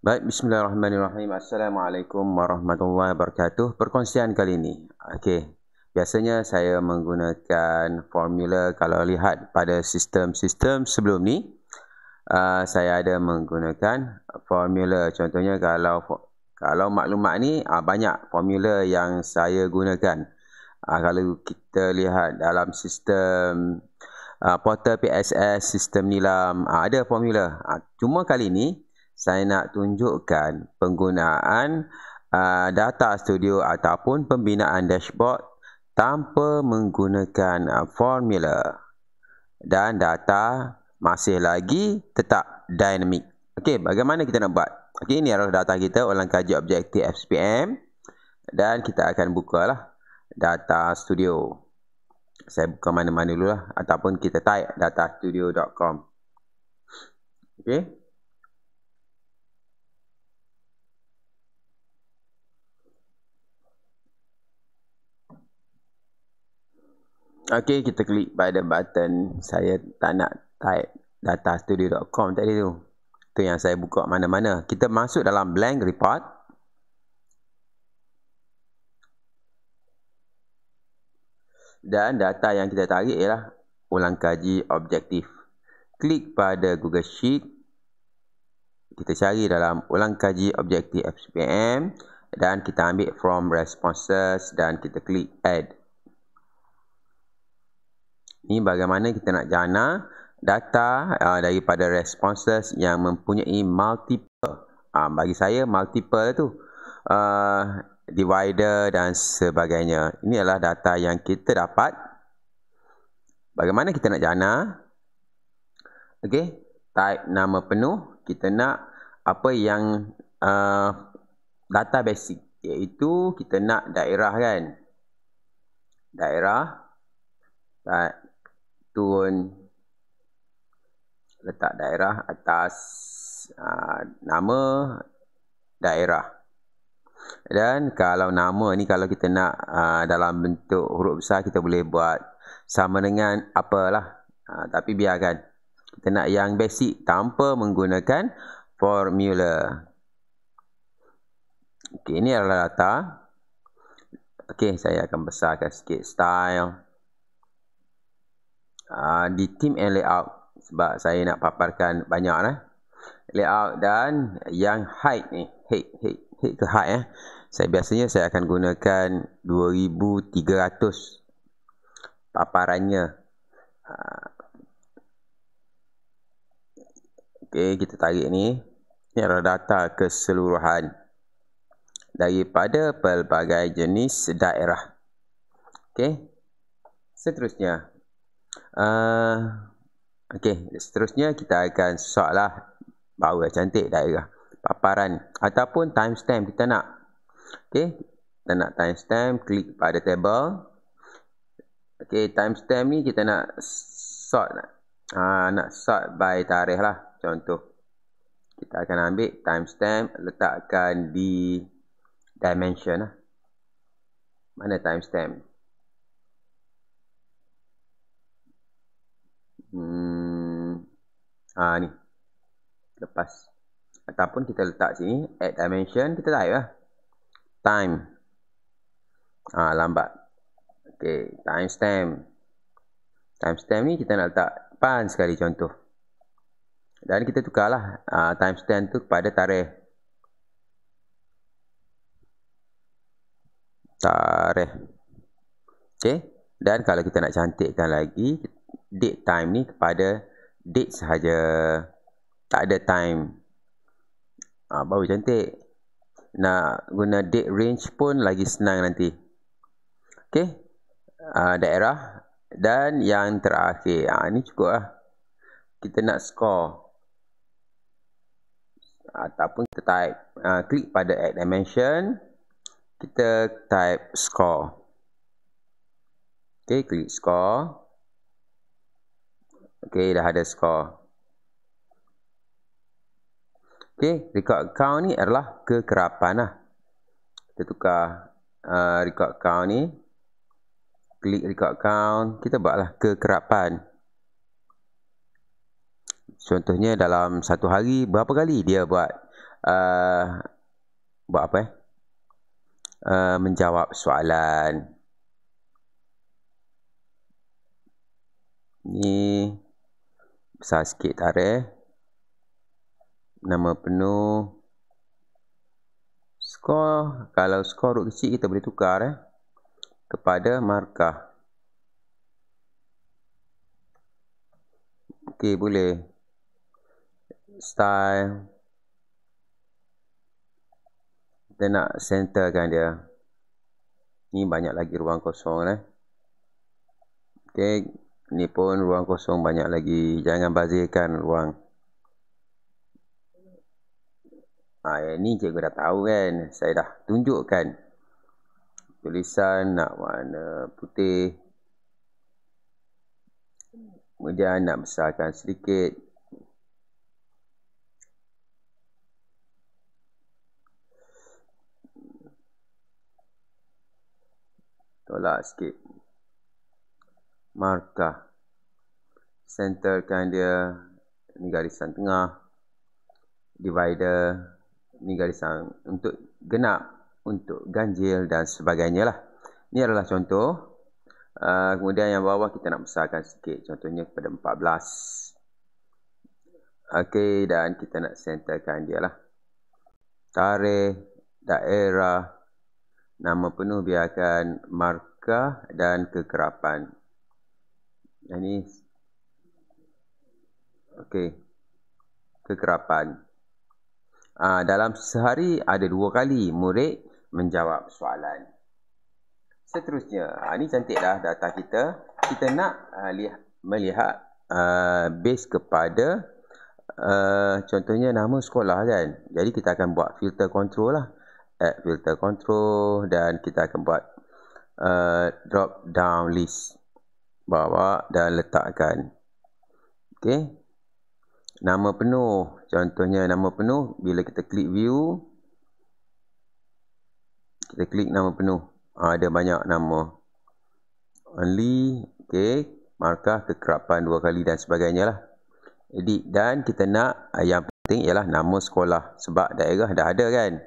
Baik, bismillahirrahmanirrahim. Assalamualaikum warahmatullahi wabarakatuh. Perkongsian kali ini. Okey. Biasanya saya menggunakan formula kalau lihat pada sistem-sistem sebelum ni, saya ada menggunakan formula. Contohnya kalau maklumat ni banyak formula yang saya gunakan. Kalau kita lihat dalam sistem portal PSS, sistem nilam, ada formula. Cuma kali ni saya nak tunjukkan penggunaan data studio ataupun pembinaan dashboard tanpa menggunakan formula, dan data masih lagi tetap dinamik. Okey, bagaimana kita nak buat? Okey, ini adalah data kita, ulang kaji objektif SPM, dan kita akan bukalah data studio. Saya buka mana-mana dulu lah, ataupun kita type datastudio.com. Okey. Okey, kita klik pada button. Saya tak nak type datastudio.com tadi tu. Itu yang saya buka mana-mana. Kita masuk dalam blank report. Dan data yang kita tarik ialah ulang kaji objektif. Klik pada Google Sheet. Kita cari dalam ulang kaji objektif SPM. Dan kita ambil from responses dan kita klik add. Ini bagaimana kita nak jana data daripada responses yang mempunyai multiple. Bagi saya multiple tu divider dan sebagainya. Ini adalah data yang kita dapat. Bagaimana kita nak jana? Okey, type nama penuh. Kita nak apa yang data basic, iaitu kita nak daerah kan. Daerah. Turun, letak daerah atas nama daerah. Dan kalau nama ni, kalau kita nak dalam bentuk huruf besar, kita boleh buat sama dengan apalah. Tapi biarkan. Kita nak yang basic tanpa menggunakan formula. Okey, ini adalah data. Okey, saya akan besarkan sikit style. Di theme and layout, sebab saya nak paparkan banyak layout. Dan yang height ni, height ke height biasanya saya akan gunakan 2300 paparannya. Okey, kita tarik ni. Ini adalah data keseluruhan daripada pelbagai jenis daerah. Okey, seterusnya. Okey, seterusnya kita akan soalah baru cantik daerah paparan ataupun timestamp kita nak. Okey, kita nak timestamp, klik pada table. Okey, timestamp ni kita nak sort nak sort by tarikh lah. Contoh, kita akan ambil timestamp, letakkan di dimension lah. Mana timestamp? Ni lepas, ataupun kita letak sini add dimension, kita type lah time. Lambat. Okey, timestamp ni kita nak letak depan sekali contoh, dan kita tukarlah timestamp tu kepada tarikh. Okey, dan kalau kita nak cantikkan lagi, date time ni kepada date sahaja, tak ada time. Baru cantik. Nak guna date range pun lagi senang nanti. Okey, daerah. Dan yang terakhir, ni cukup lah. Kita nak score, ataupun kita type, klik pada add dimension, kita type score. Okey, klik score. Okey, dah ada score. Okey, record count ni adalah kekerapan lah. Kita tukar record count ni. Klik record count, kita buatlah kekerapan. Contohnya dalam satu hari berapa kali dia buat buat apa menjawab soalan. Ni besar sikit tarikh. Nama penuh. Skor, kalau skor huruf kecil kita boleh tukar kepada markah. Okey, boleh. Style. Kita nak centerkan dia. Ni banyak lagi ruang kosong Okey, ni pun ruang kosong banyak lagi. Jangan bazirkan ruang. Yang ni cikgu dah tahu kan. Saya dah tunjukkan. Tulisan nak warna putih. Kemudian nak besarkan sedikit. Tolak sikit. Markah. Centerkan dia. Ni garisan tengah. Divider. Ni garisan untuk genap, untuk ganjil dan sebagainya lah. Ni adalah contoh. Kemudian yang bawah kita nak besarkan sikit. Contohnya kepada 14. Okey, dan kita nak centerkan dia lah. Tarikh, daerah, nama penuh biarkan markah dan kekerapan. Yang ni. Okey. Kekerapan. Dalam sehari ada 2 kali murid menjawab soalan. Seterusnya, ni cantik dah data kita. Kita nak melihat base kepada contohnya nama sekolah kan. Jadi kita akan buat filter control lah. Add filter control dan kita akan buat drop down list. Bawa dan letakkan. Okey. Nama penuh. Contohnya nama penuh. Bila kita klik view. Kita klik nama penuh. Ada banyak nama. Only. Okay. Markah, kekerapan 2 kali dan sebagainya lah. Edit. Dan kita nak yang penting ialah nama sekolah. Sebab daerah dah ada kan.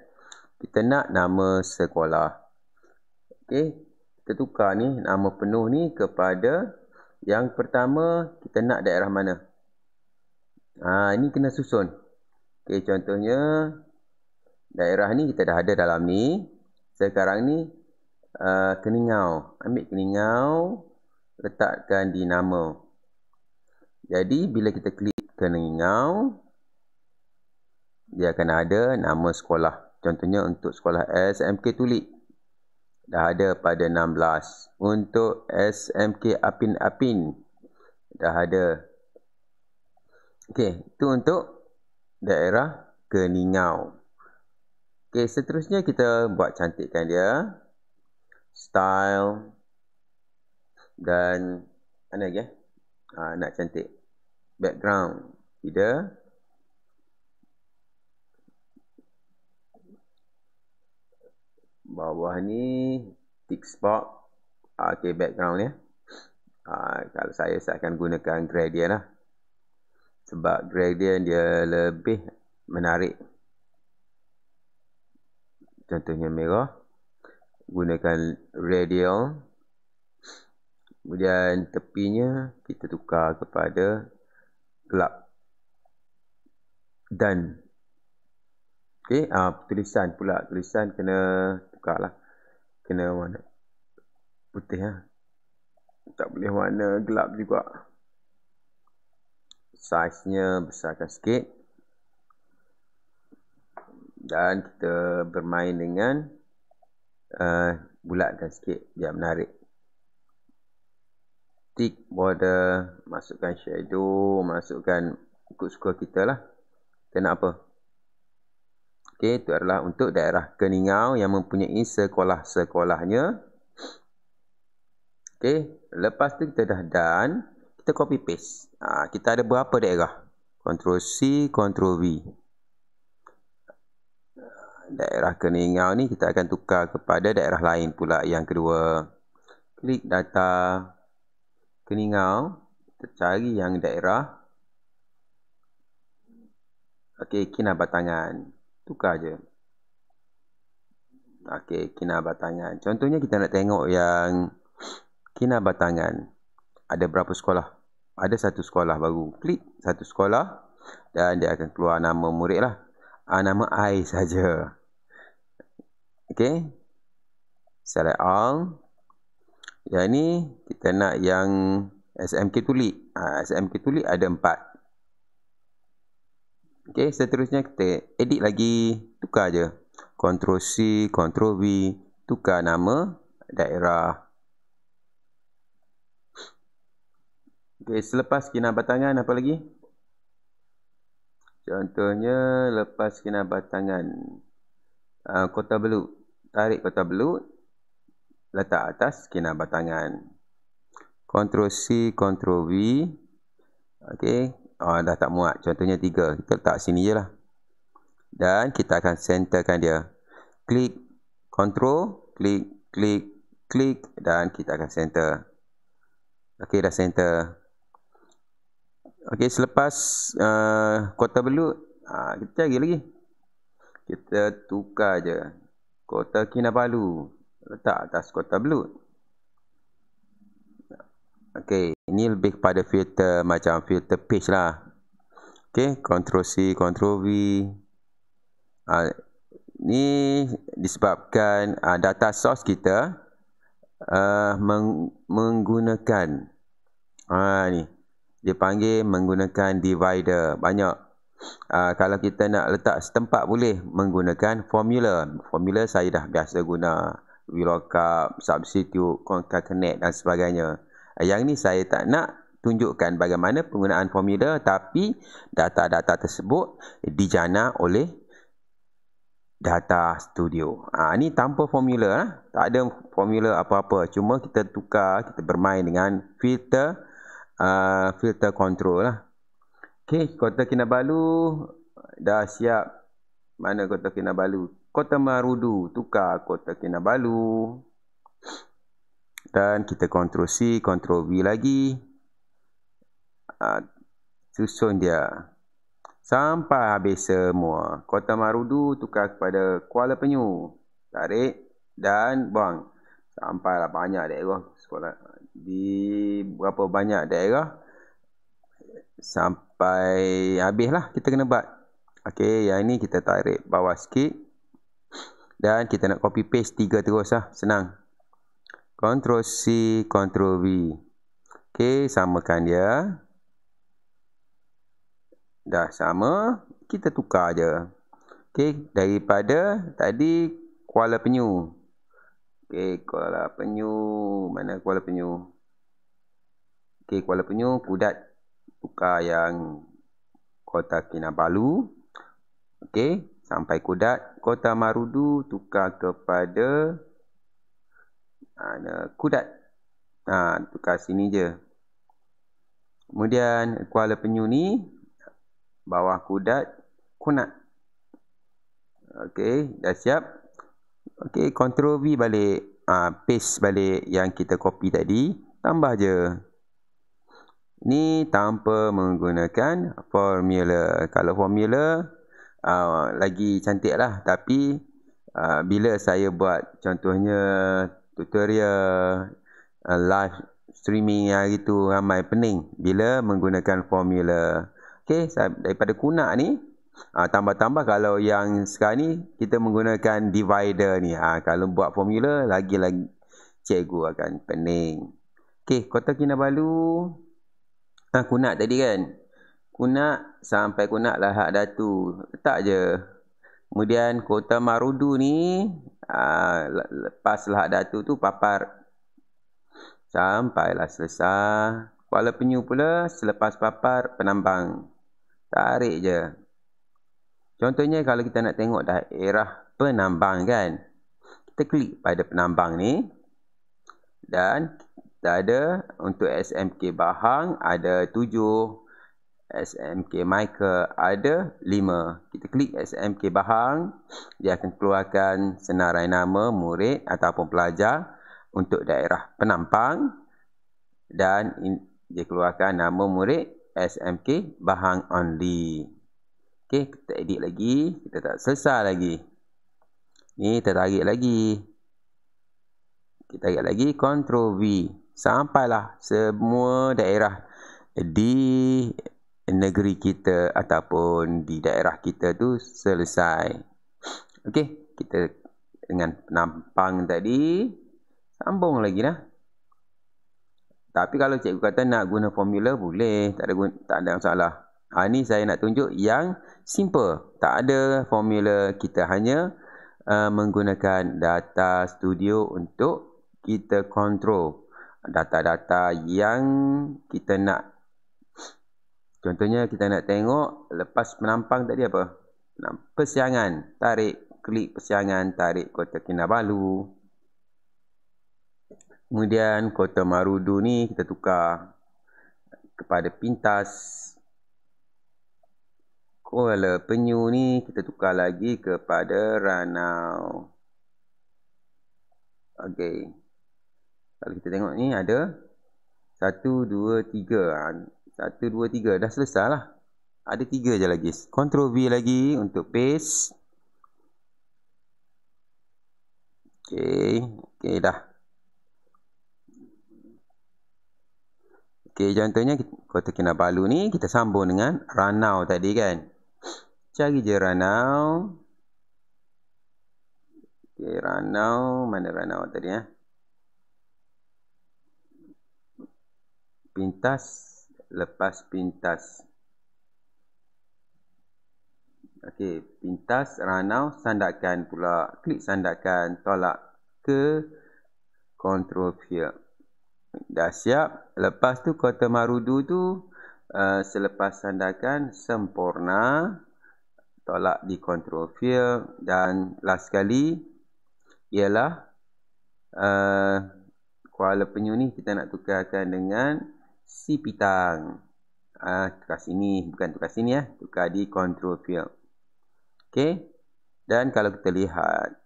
Kita nak nama sekolah. Okay. Kita tukar ni nama penuh ni kepada yang pertama kita nak daerah mana. Ini kena susun. Okey, contohnya daerah ni kita dah ada dalam ni. Sekarang ni Keningau. Ambil Keningau, letakkan di nama. Jadi bila kita klik Keningau, dia akan ada nama sekolah. Contohnya untuk sekolah SMK Tulik. Dah ada pada 16. Untuk SMK Apin Apin. Dah ada. Okey, itu untuk daerah Keningau. Okey, seterusnya kita buat cantikkan dia. Style. Dan mana lagi nak cantik. Background. Tidak. Bawah ni text box. Okey, background ya. Kalau saya akan gunakan gradient lah. Sebab gradient dia lebih menarik. Contohnya merah. Gunakan radial. Kemudian tepinya kita tukar kepada gelap. Dan. Okey, tulisan pula. Tulisan kena tukarlah. Kena warna putih . Tak boleh warna gelap juga. Saiznya besarkan sikit. Dan kita bermain dengan bulatkan sikit biar menarik. Tick border, masukkan shadow, masukkan ikut suka kita lah. Kita nak apa? Okey, itu adalah untuk daerah Keningau yang mempunyai sekolah-sekolahnya. Okey, lepas tu kita dah done. Kita copy paste. Kita ada berapa daerah? Ctrl C, Ctrl V. Daerah Keningau ni kita akan tukar kepada daerah lain pula yang kedua. Klik data Keningau. Kita cari yang daerah. Okey, Kinabatangan. tukar je. Okey, kinabatangan. Contohnya kita nak tengok yang kinabatangan. Ada berapa sekolah? Ada satu sekolah baru. Klik satu sekolah dan dia akan keluar nama murid lah. Nama I saja. Okey. Select all. Yang ni kita nak yang SMK Tulik. SMK Tulik ada 4. Okey, seterusnya kita edit lagi, tukar je. Ctrl C, Ctrl V, tukar nama daerah. Okey, selepas kinabatangan apa lagi? Contohnya lepas kinabatangan Kota Belud. Tarik Kota Belud, letak atas kinabatangan. Ctrl C, Ctrl V. Okey, dah tak muat. Contohnya 3. Kita letak sini je lah. Dan kita akan centerkan dia. Klik Ctrl, klik dan kita akan center. Okey, dah center. Okey, selepas Kota Belud, kita cari lagi. Kita tukar je. Kota Kinabalu, letak atas Kota Belud. Okey, ini lebih kepada filter macam filter page lah. Okey, Ctrl C, Ctrl V. Ni disebabkan data source kita menggunakan ni dia panggil menggunakan divider. Banyak kalau kita nak letak setempat boleh menggunakan formula. Formula saya dah biasa guna, VLOOKUP, substitute, concatenate dan sebagainya. Yang ni saya tak nak tunjukkan bagaimana penggunaan formula, tapi data-data tersebut dijana oleh Data Studio. Ni tanpa formula lah. Tak ada formula apa-apa. Cuma kita tukar, kita bermain dengan filter filter control lah. Okey, Kota Kinabalu dah siap. Mana Kota Kinabalu? Kota Marudu, tukar Kota Kinabalu. Dan kita Ctrl C, Ctrl V lagi. Susun dia sampai habis semua. Kota Marudu tukar kepada Kuala Penyu. Tarik dan buang. Sampailah banyak daerah sekolah. Di berapa banyak daerah. Sampai habislah kita kena buat. Okey, yang ni kita tarik bawah sikit. Dan kita nak copy paste 3 terus lah. Senang. Ctrl C, Ctrl V. Okey, samakan dia. Dah sama, kita tukar je. Okey, daripada tadi Kuala Penyu. Okey, Kuala Penyu, mana Kuala Penyu? Okey, Kuala Penyu, Kudat tukar yang Kota Kinabalu. Okey, sampai Kudat. Kota Marudu tukar kepada Kudat. Tukar sini je. Kemudian Kuala Penyu ni bawah Kudat, Kunat. Okey, dah siap. Okey, Ctrl V balik. Paste balik yang kita copy tadi. Tambah je. Ni tanpa menggunakan formula. Kalau formula, lagi cantik lah. Tapi, bila saya buat contohnya tutorial, live streaming hari tu ramai pening. Bila menggunakan formula. Okey, daripada Kunak ni, tambah-tambah kalau yang sekarang ni, kita menggunakan divider ni. Kalau buat formula, lagi-lagi cikgu akan pening. Okey, Kota Kinabalu. Kunak tadi kan. Kunak sampai Kunak Lahad Datu. Letak je. Kemudian Kota Marudu ni, lepas Lahad Datu tu papar. Sampailah selesai. Kuala Penyu pula, selepas papar, Penambang. Tarik je. Contohnya kalau kita nak tengok daerah Penambang kan. Kita klik pada Penambang ni. Dan kita ada untuk SMK Bahang ada 7. SMK Michael ada 5. Kita klik SMK Bahang. Dia akan keluarkan senarai nama murid ataupun pelajar untuk daerah Penampang. Dan dia keluarkan nama murid SMK Bahang only. Okey, kita edit lagi. Kita tak selesai lagi. Ni kita tarik lagi. Kita tarik lagi, Ctrl V. Sampailah semua daerah di negeri kita ataupun di daerah kita tu selesai. Okey, kita dengan penampang tadi sambung lagi dah. Tapi kalau cikgu kata nak guna formula boleh, tak ada masalah. Ni saya nak tunjuk yang simple. Tak ada formula, kita hanya menggunakan data studio untuk kita kontrol data-data yang kita nak. Contohnya kita nak tengok lepas menampang tadi apa? Persiangan, tarik, klik persiangan, tarik Kota Kinabalu. Kemudian Kota Marudu ni kita tukar kepada Pintas. Kuala Penyu ni kita tukar lagi kepada Ranau. Okey. Kalau kita tengok ni ada 1, 2, 3. 1, 2, 3. Dah selesai lah. Ada 3 je lagi. Ctrl V lagi untuk paste. Okey. Okey dah. Okey, contohnya Kota Kinabalu ni kita sambung dengan Ranau tadi kan. Cari je Ranau. Okey, Ranau. Mana Ranau tadi ya? Pintas. Lepas Pintas. Okey, Pintas, Ranau, sandakan pula. Klik sandakan, tolak ke Ctrl V. Dah siap. Lepas tu Kota Marudu tu selepas sandakan sempurna. Tolak di Ctrl V. Dan last sekali ialah Kuala Penyu ni kita nak tukarkan dengan Sipitang. Tukar sini, bukan tukar sini ya. Tukar di Ctrl V. Okey. Dan kalau kita lihat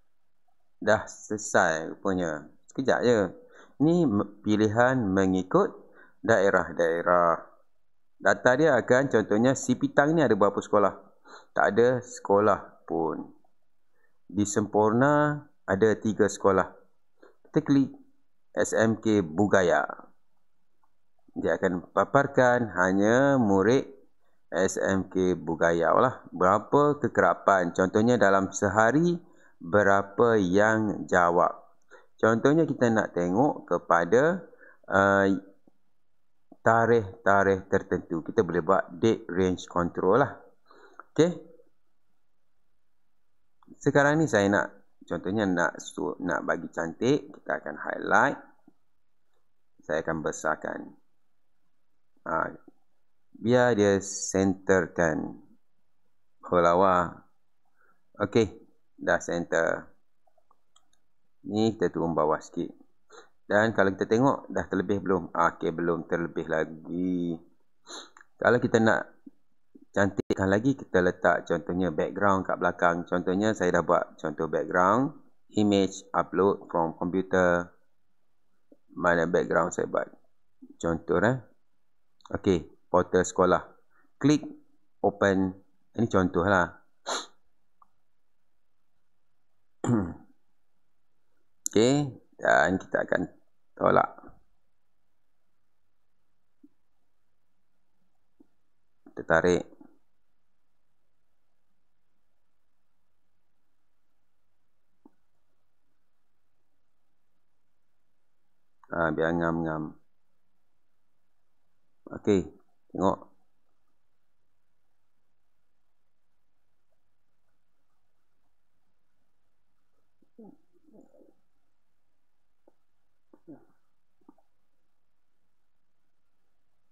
dah selesai rupanya. Sekejap je. Ini pilihan mengikut daerah-daerah. Data dia akan contohnya Sipitang ni ada berapa sekolah? Tak ada sekolah pun. Di Sempurna ada 3 sekolah. Kita klik SMK Bugaya. Dia akan paparkan hanya murid SMK Bugaya lah. Berapa kekerapan? Contohnya dalam sehari berapa yang jawab. Contohnya kita nak tengok kepada tarikh-tarikh tertentu. Kita boleh buat date range control lah. Okey. Sekarang ni saya nak contohnya nak bagi cantik, kita akan highlight. Saya akan besarkan. Biar dia centerkan. Lawa. Okey, dah center. Ni kita turun bawah sikit. Dan kalau kita tengok dah terlebih belum? Okey, belum terlebih lagi. Kalau kita nak cantikkan lagi, kita letak contohnya background kat belakang. Contohnya saya dah buat contoh background, image upload from computer. Mana background saya buat? Contoh Okey, portal sekolah. Klik open. Ini contoh lah. Okey, dan kita akan tolak. Kita tarik. Biar ngam-ngam. Okey, tengok.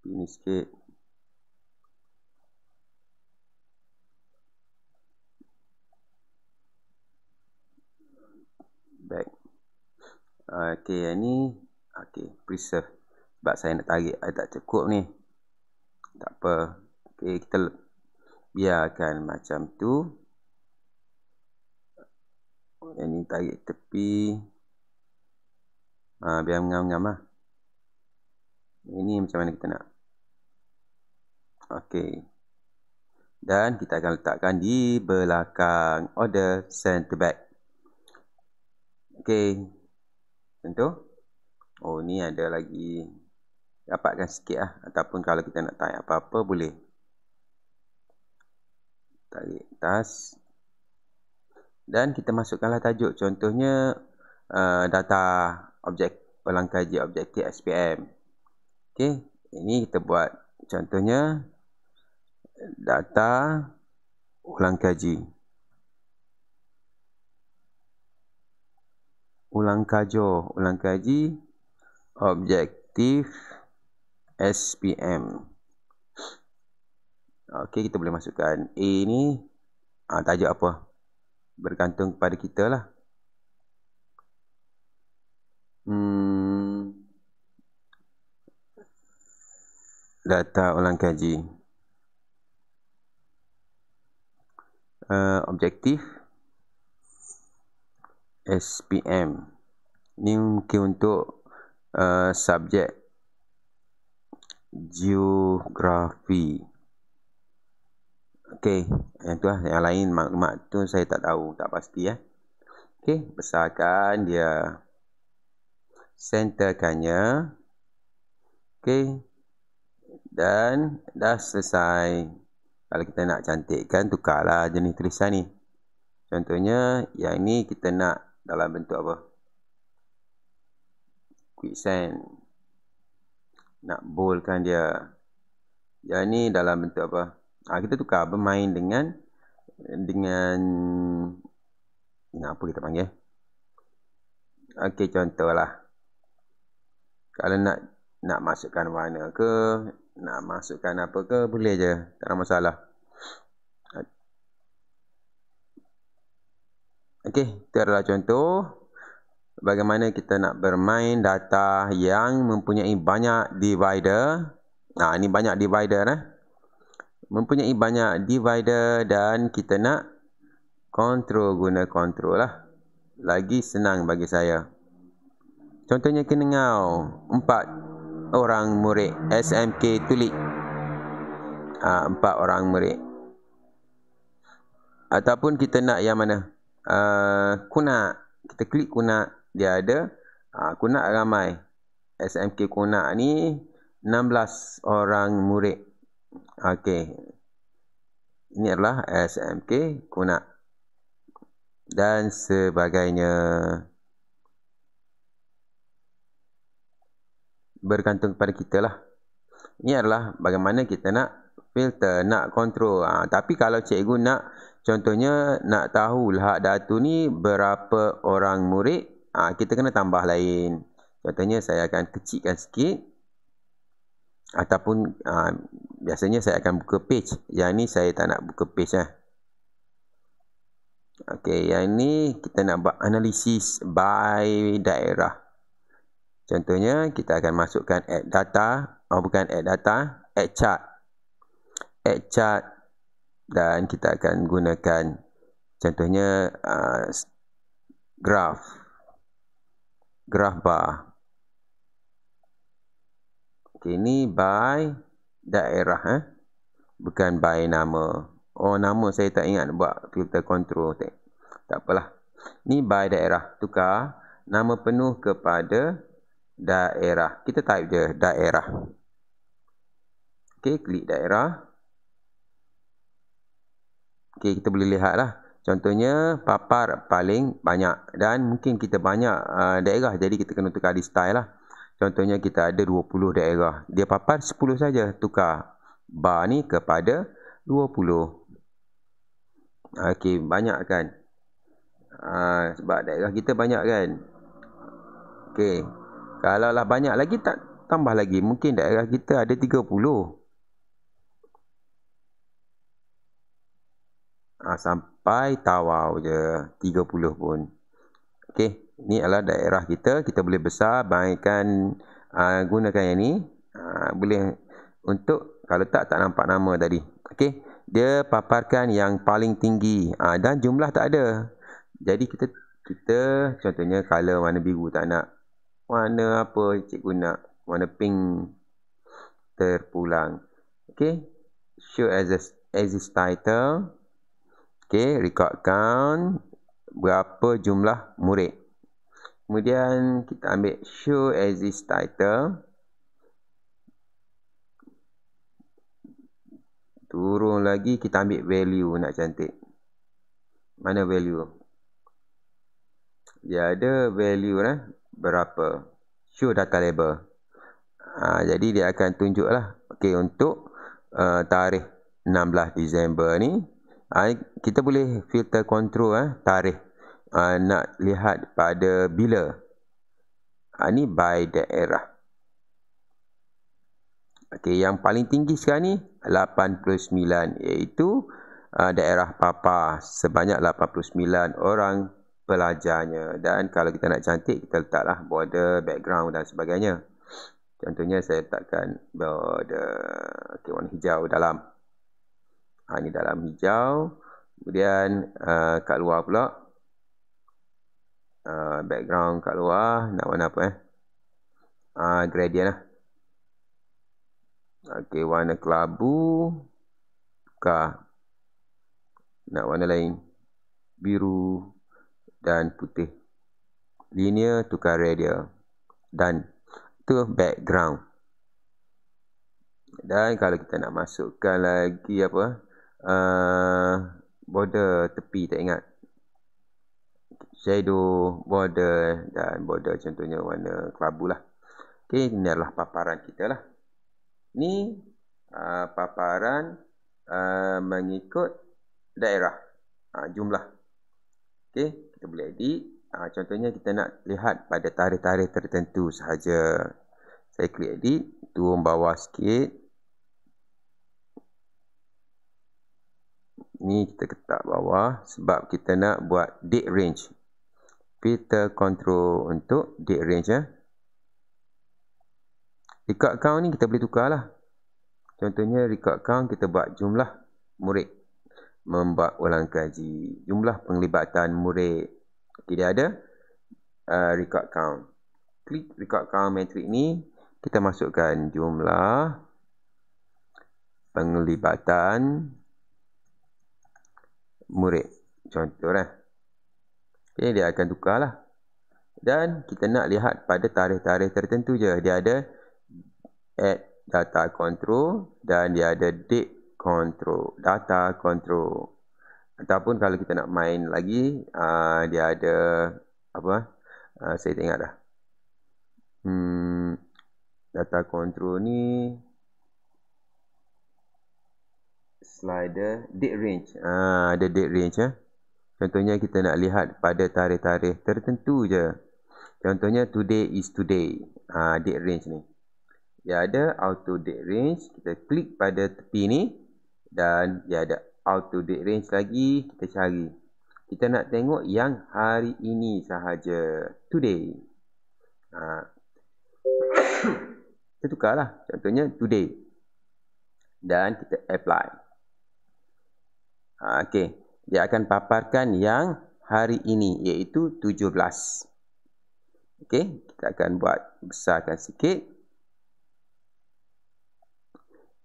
Ini sikit. Back. Okey, yang ni. Okey, preserve. Sebab saya nak tarik, saya tak cukup ni. Tak apa. Okey, kita biarkan macam tu. Yang ni tarik tepi. Biar ngam-ngam lah. Ini macam mana kita nak. Okey. Dan kita akan letakkan di belakang order center back. Okey. Contoh. Oh, ni ada lagi. Dapatkan sikit lah. Ataupun kalau kita nak type apa-apa boleh. Tarik atas. Dan kita masukkanlah tajuk. Contohnya data ulang kaji objektif SPM. Okey. Ini kita buat contohnya data ulang kaji. Ulang kaji objektif SPM. Okey, kita boleh masukkan A ni tajuk apa? Bergantung kepada kita lah. Data ulang kaji. Objektif SPM. Ni mungkin untuk subjek geografi. Okey, yang tu lah. Yang lain maklumat tu saya tak tahu, tak pasti ya. Okey, besarkan dia. Centerkannya. Okey. Dan dah selesai. Kalau kita nak cantikkan, tukarlah jenis tulisan ni. Contohnya, yang ni kita nak dalam bentuk apa? Quicksand. Nak boldkan dia. Yang ni dalam bentuk apa? Kita tukar, bermain dengan apa kita panggil? Okey, contohlah. Kalau nak masukkan warna ke, nak masukkan apa ke, boleh je. Tak ada masalah. Okey, itu adalah contoh bagaimana kita nak bermain data yang mempunyai banyak divider. Ini banyak divider mempunyai banyak divider dan kita nak guna kontrol lah. Lagi senang bagi saya. Contohnya Keningau, 4 orang murid SMK Tulik. 4 orang murid. Ataupun kita nak yang mana? Kunak. Kita klik kunak, dia ada. Kunak ramai. SMK Kunak ni 16 orang murid. Okey. Ini adalah SMK Kunak. Dan sebagainya. Bergantung kepada kita lah. Ini adalah bagaimana kita nak filter, nak kontrol. Tapi kalau cikgu nak, contohnya nak tahu lahak datu ni berapa orang murid, kita kena tambah lain. Contohnya saya akan kecilkan sikit. Ataupun biasanya saya akan buka page. Yang ni saya tak nak buka page lah. Okey, yang ni kita nak buat analisis by daerah. Contohnya kita akan masukkan add data, add chart. Add chart dan kita akan gunakan contohnya graph bar. Okey, ini by daerah bukan by nama. Oh, nama saya tak ingat buat filter control. Tak apalah. Ni by daerah. Tukar nama penuh kepada daerah. Kita type je daerah. Okey, klik daerah. Okey, kita boleh lihat lah. Contohnya papar paling banyak. Dan mungkin kita banyak daerah. Jadi kita kena tukar di style lah. Contohnya kita ada 20 daerah. Dia papar 10 saja. Tukar bar ni kepada 20. Okey, banyak kan? Sebab daerah kita banyak kan? Okey. Kalau lah banyak lagi, tak tambah lagi. Mungkin daerah kita ada 30. Sampai Tawau je. 30 pun. Okey. Ini adalah daerah kita. Kita boleh besar. Baikkan gunakan yang ni. Boleh untuk, kalau tak nampak nama tadi. Okey. Dia paparkan yang paling tinggi. Dan jumlah tak ada. Jadi kita contohnya color warna biru tak nak. Warna apa cikgu nak? Warna pink terpulang. Okey. Show as a exist title. Okay, record count, berapa jumlah murid. Kemudian kita ambil show exist title. Turun lagi, kita ambil value nak cantik. Mana value? Dia ada value berapa? Show data label. Jadi dia akan tunjuklah. Okay, untuk tarikh 16 Disember ni, kita boleh filter control tarikh. Nak lihat pada bila. Ni by daerah. Okay, yang paling tinggi sekarang ni 89, iaitu daerah Papar, sebanyak 89 orang pelajarnya. Dan kalau kita nak cantik, kita letaklah border, background dan sebagainya. Contohnya saya letakkan border, okay, warna hijau dalam. Ini dalam hijau. Kemudian kat luar pula, background kat luar, nak warna apa gradient lah. Okay, warna kelabu, tukar. Nak warna lain, biru dan putih. Linear, tukar radial. Dan itu background. Dan kalau kita nak masukkan lagi border tepi, tak ingat. Shadow, border dan border contohnya warna kelabu lah. Okay, ini adalah paparan kita lah. Ni paparan mengikut daerah, jumlah. Okay, kita boleh edit. Contohnya kita nak lihat pada tarikh-tarikh tertentu sahaja. Saya klik edit, turun bawah sikit. Ni kita ketak bawah sebab kita nak buat date range. Filter control untuk date range. Record count ni kita boleh tukar lah. Contohnya record count kita buat jumlah murid membuat ulang kaji, jumlah penglibatan murid. Okay, dia ada record count. Klik record count metrik ni, kita masukkan jumlah penglibatan murid. Contoh lah. Okay, dia akan tukar lah. Dan kita nak lihat pada tarikh-tarikh tertentu je. Dia ada add data control dan dia ada date control, data control. Ataupun kalau kita nak main lagi, dia ada saya tak ingat dah. Data control ni slider date range. Ada date range. Contohnya kita nak lihat pada tarikh-tarikh tertentu je. Contohnya today is today. Date range ni. Dia ada auto date range. Kita klik pada tepi ni. Dan dia ada auto date range lagi. Kita cari. Kita nak tengok yang hari ini sahaja. Today. Kita tukarlah. Contohnya today. Dan kita apply. Okay. Dia akan paparkan yang hari ini, iaitu 17. Okay. Kita akan buat besarkan sikit.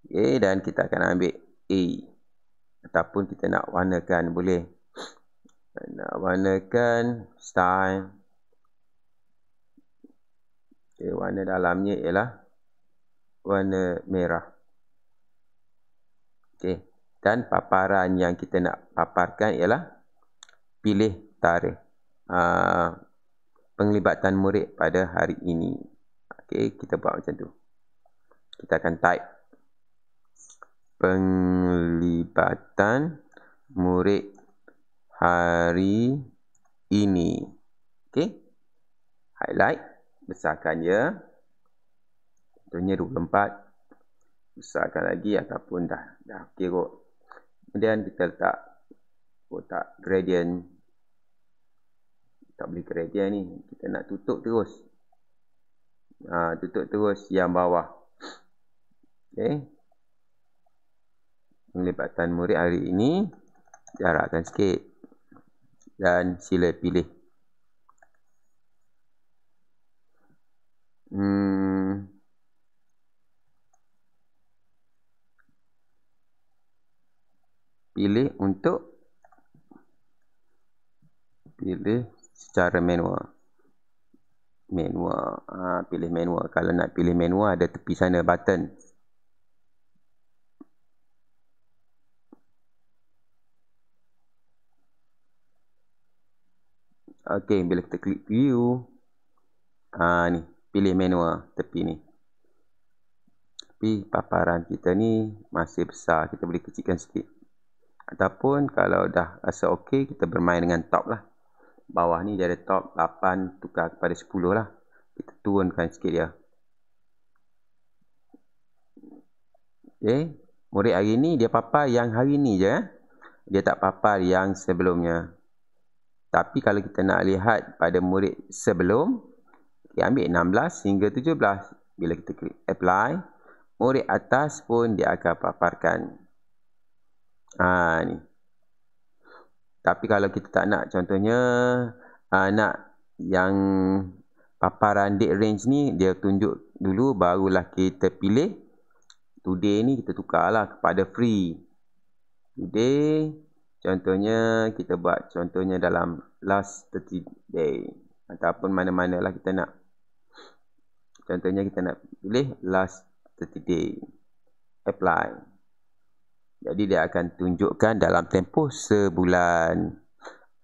Okay. Dan kita akan ambil A. Ataupun kita nak warnakan, boleh. Nak warnakan style. Okay. Warna dalamnya ialah warna merah. Okay. Dan paparan yang kita nak paparkan ialah pilih tarikh penglibatan murid pada hari ini. Okay, kita buat macam tu. Kita akan type penglibatan murid hari ini. Okay, highlight, besarkan ya. Contohnya 24. Besarkan lagi ataupun dah okey kot. Kemudian kita letak kotak gradient. Tak boleh gradient ni. Kita nak tutup terus. Tutup terus yang bawah. Okay. Penglibatan murid hari ini. Jarakkan sikit. Dan sila pilih. pilih secara manual. Pilih manual. Kalau nak pilih manual, ada tepi sana button. Okey, bila kita klik view, ni pilih manual tepi ni. Tapi paparan kita ni masih besar, kita boleh kecilkan sikit. Ataupun kalau dah rasa okey, kita bermain dengan top lah. Bawah ni dia ada top 8 tukar kepada 10 lah. Kita turunkan sikit dia. Okey, murid hari ni dia papar yang hari ni je. Dia tak papar yang sebelumnya. Tapi kalau kita nak lihat pada murid sebelum, kita ambil 16 hingga 17. Bila kita klik apply, murid atas pun dia akan paparkan. Ni. Tapi kalau kita tak nak, contohnya nak yang paparan date range ni, dia tunjuk dulu, barulah kita pilih. Today ni kita tukarlah kepada free. Today, contohnya kita buat contohnya dalam last 30 day. Ataupun mana-manalah kita nak. Contohnya kita nak pilih last 30 day. Apply. Jadi dia akan tunjukkan dalam tempoh sebulan.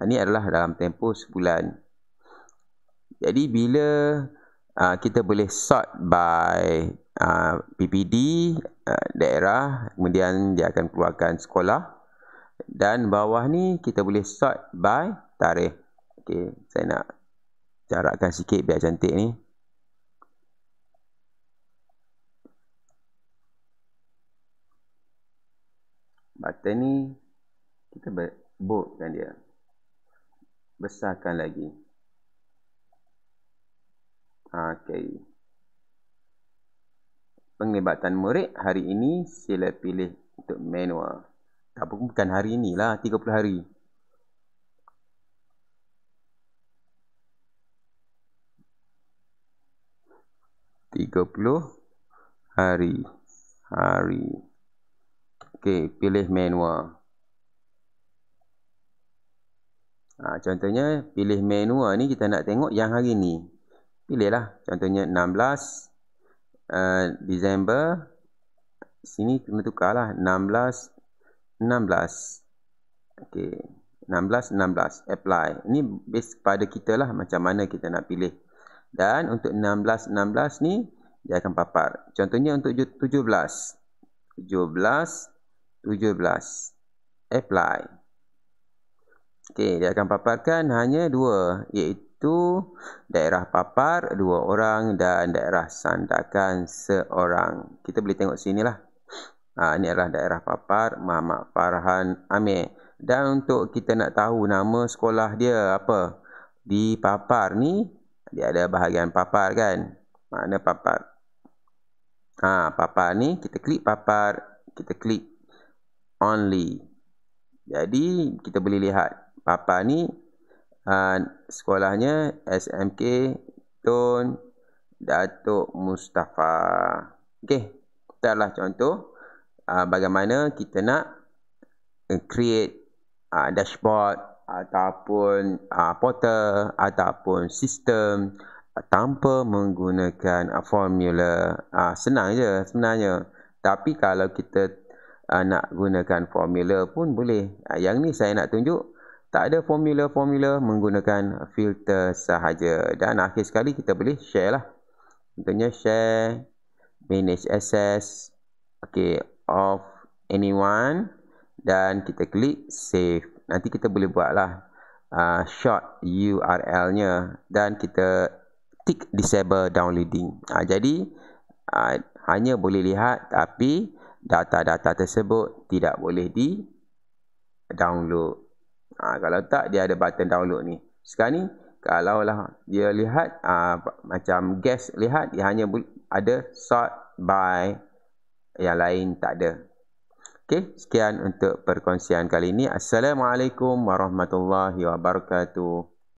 Ini adalah dalam tempoh sebulan. Jadi bila kita boleh sort by PPD, daerah, kemudian dia akan keluarkan sekolah. Dan bawah ni kita boleh sort by tarikh. Okey, saya nak jarakkan sikit biar cantik ni. Button ni kita boldkan dia. Besarkan lagi. Okey. Penglibatan murid hari ini sila pilih untuk manual. Tapi bukan hari inilah, 30 hari. Hari. Okey, pilih manual. Contohnya, pilih manual ni kita nak tengok yang hari ni. Pilihlah, contohnya 16 Disember. Sini kena tukarlah 16. Okey, 16. Apply. Ini base pada kita lah macam mana kita nak pilih. Dan untuk 16 ni dia akan papar. Contohnya untuk 17. Apply. Okey, dia akan paparkan hanya 2, iaitu daerah papar 2 orang dan daerah sandakan 1 orang. Kita boleh tengok sini lah. Ini adalah daerah papar Muhammad Farhan Amir. Dan untuk kita nak tahu nama sekolah dia apa, di papar ni dia ada bahagian papar kan. Mana papar? Papar ni kita klik papar, kita klik only. Jadi kita boleh lihat papar ni sekolahnya SMK Tun Datuk Mustafa. Okey, itu adalah contoh bagaimana kita nak create dashboard ataupun portal ataupun sistem tanpa menggunakan formula. Senang je sebenarnya. Tapi kalau kita nak gunakan formula pun boleh. Yang ni saya nak tunjuk tak ada formula-formula, menggunakan filter sahaja. Dan akhir sekali kita boleh share lah. Contohnya share, manage access, off anyone, dan kita klik save. Nanti kita boleh buatlah short URL-nya dan kita tick disable downloading. Jadi hanya boleh lihat, tapi data-data tersebut tidak boleh di download. Kalau tak, dia ada button download ni. Sekarang ni kalaulah dia lihat macam guest lihat, dia hanya ada sort by, yang lain tak ada. Okey, sekian untuk perkongsian kali ini. Assalamualaikum warahmatullahi wabarakatuh.